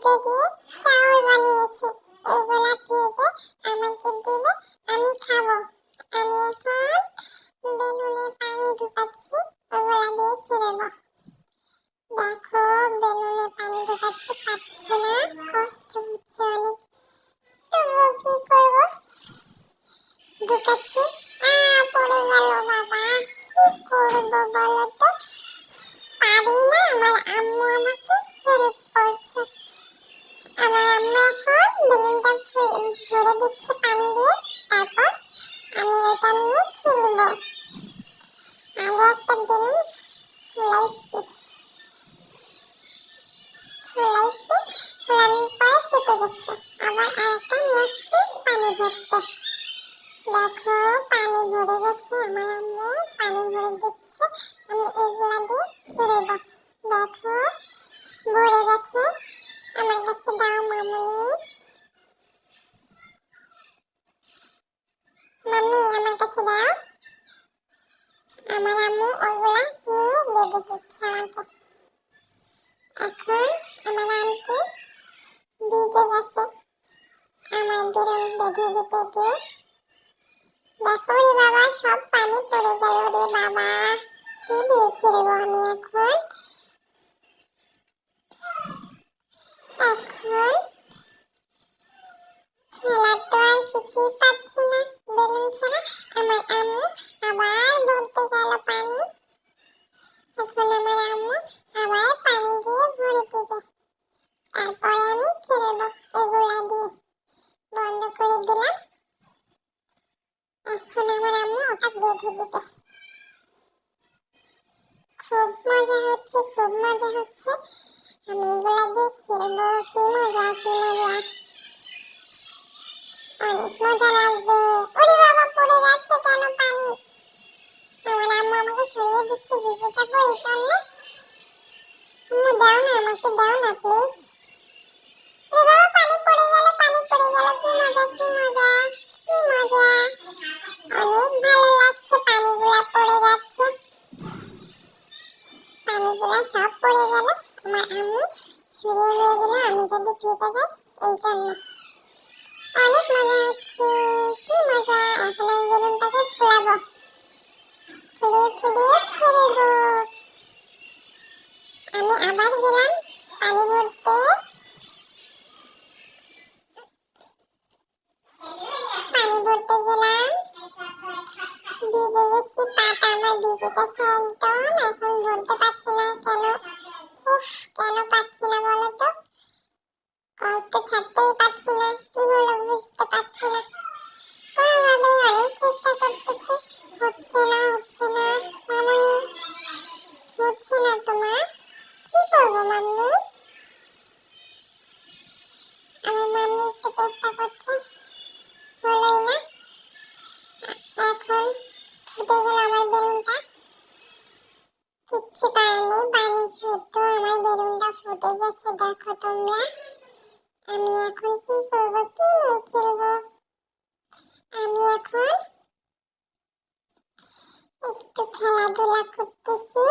দুধে দিয়ে চাউল বানিয়েছি। এইগুলা ভেজে আমাকে দিলে আমি খাবো। আমি এখন বেলুনে পানি ঢুকাচ্ছি, ওগুলা দিয়ে ছিড়বো। দেখো বেলুনে পানি ঢুকাচ্ছি, পাচ্ছি না, কষ্ট হচ্ছে অনেক। তবুও কি করবো, ঢুকাচ্ছি। পড়ে গেল বাবা, কি করবো বলো তো? পারি না, আমার আম্মু আমাকে হেল্প করছে। আমার আম্মু এখন বেলুনটা ভরে দিচ্ছে পানি দিয়ে, তারপর আমি ওটা নিয়ে খেলবো। আগে একটা বেলুন ফুলাইছি, ফুলানোর পরে কেটে গেছে। আবার আরেকটা নিয়ে আসছি পানি ভরতে। দেখো পানি ভরে গেছে, আমার আম্মু পানি ভরে দিচ্ছে, আমি এগুলা দিয়ে খেলবো। দেখো ভরে গেছে, আমার কাছে দাও মামুনি। মাম্মি আমার কাছে দাও। আমার আম্মু ওগুলা নিয়ে বেঁধে দিচ্ছে আমাকে। এখন আমার আন্টি ভিজে গেছে আমার বেলুন বেঁধে দিতে গিয়ে। দেখো রে বাবা, সব পানি পড়ে গেল রে বাবা, কি দিয়ে খেলবো আমি এখন? এখন খেলার তো আর কিছুই পাচ্ছি না বেলুন ছাড়া। আমার আম্মু আবার ভরতে গেল পানি। এখন আমার আম্মু আবার পানি দিয়ে ভরে দিবে, তারপরে আমি খেলবো এগুলা দিয়ে। বন্ধ করে দিলাম। এখন আমার আম্মু ওটা বেঁধে দিবে। খুব মজা হচ্ছে, খুব মজা হচ্ছে। আমি এগুলা দিয়ে খেলবো, কি মজা, কি মজা, অনেক মজা লাগবে। ওরে বাবা, পড়ে যাচ্ছে কেন পানি? আমার আম্মু আমাকে সরিয়ে দিচ্ছে, ভিজে যাবো এই জন্য। আম্মু দাও না, আমাকে দাও না প্লিজ। ওরে বাবা, পানি পড়ে গেল, পানি পড়ে গেল, কি মজা, কি মজা, কি মজা। অনেক ভালো লাগছে, পানিগুলা পড়ে যাচ্ছে, পানিগুলা সব পড়ে গেল। আমার আম্মু সরিয়ে নিয়ে গেল আমি যদি ভিজে যাই, এই জন্য। অনেক মজা হচ্ছে, কি মজা। এখন আমি বেলুনটাকে ফুলাবো, ফুলিয়ে ফুলিয়ে খেলবো। আমি আবার গেলাম পানি ভরতে, পানি ভরতে গেলাম। ভিজে গেছি, পাটা আমার ভিজে গেছে একদম। এখন বলতে পারছি না কেন, উফ, কেন পাচ্ছি না বলো তো? তো ছাড়তেই পারছি না, কি হলো বুঝতে পারছি না। কোনোভাবেই অনেক চেষ্টা করতেছি, হচ্ছে না, হচ্ছে না। মামুনি, হচ্ছে না তোমার, কি করবো মাম্মি? আমার মাম্মি একটু চেষ্টা করছে, হলোই না। এখন ফুটে গেল আমার বেলুনটা, কিচ্ছু পারেনি, পানি শুদ্ধ আমার বেলুনটা ফুটে গেছে। দেখো তোমরা, আমি এখন কি করবো, কি নিয়ে খেলবো? আমি এখন একটু খেলাধুলা করতেছি।